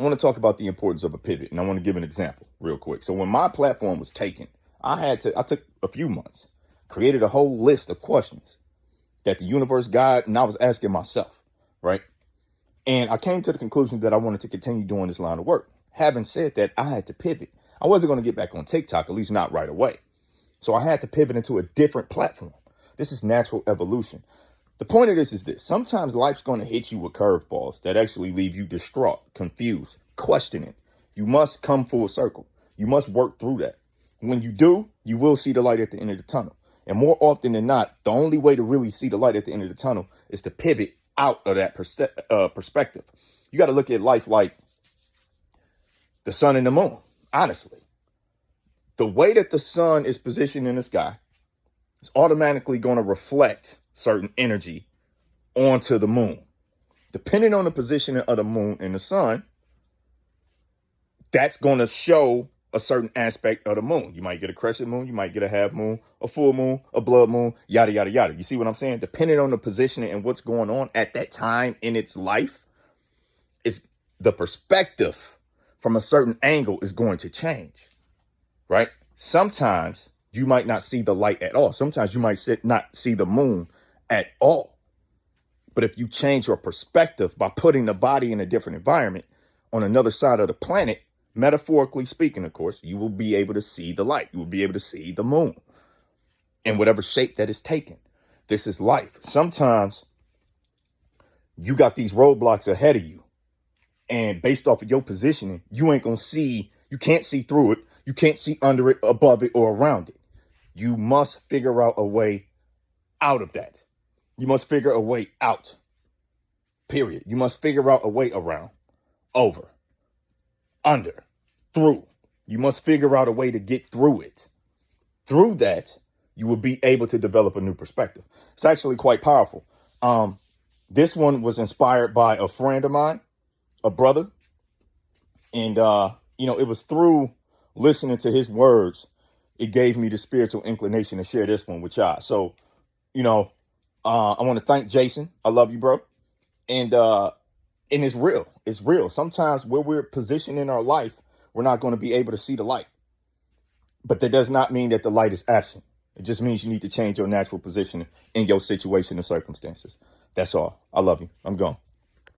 I want to talk about the importance of a pivot, and I want to give an example real quick. So when my platform was taken, I took a few months, created a whole list of questions that the universe, God, and I was asking myself, right? And I came to the conclusion that I wanted to continue doing this line of work. Having said that, I had to pivot. I wasn't going to get back on TikTok, at least not right away. So I had to pivot into a different platform. This is natural evolution. The point of this is this. Sometimes life's going to hit you with curveballs that actually leave you distraught, confused, questioning. You must come full circle. You must work through that. When you do, you will see the light at the end of the tunnel. And more often than not, the only way to really see the light at the end of the tunnel is to pivot out of that perspective. You got to look at life like the sun and the moon, honestly. The way that the sun is positioned in the sky is automatically going to reflect certain energy onto the moon. Depending on the positioning of the moon and the sun, that's going to show a certain aspect of the moon. You might get a crescent moon, you might get a half moon, a full moon, a blood moon, yada, yada, yada. You see what I'm saying? Depending on the positioning and what's going on at that time in its life, it's the perspective from a certain angle is going to change, right? Sometimes you might not see the light at all. Sometimes you might not see the moon at all. But if you change your perspective by putting the body in a different environment on another side of the planet, metaphorically speaking, of course, you will be able to see the light. You will be able to see the moon in whatever shape that is taken. This is life. Sometimes you got these roadblocks ahead of you. And based off of your positioning, you ain't going to see, you can't see through it. You can't see under it, above it, or around it. You must figure out a way out of that. You must figure a way out, period. You must figure out a way around, over, under, through. You must figure out a way to get through it. Through that, you will be able to develop a new perspective. It's actually quite powerful. This one was inspired by a friend of mine, a brother. And, it was through listening to his words, it gave me the spiritual inclination to share this one with y'all. So, I want to thank Jason. I love you, bro. And it's real. It's real. Sometimes where we're positioned in our life, we're not going to be able to see the light. But that does not mean that the light is absent. It just means you need to change your natural position in your situation and circumstances. That's all. I love you. I'm gone.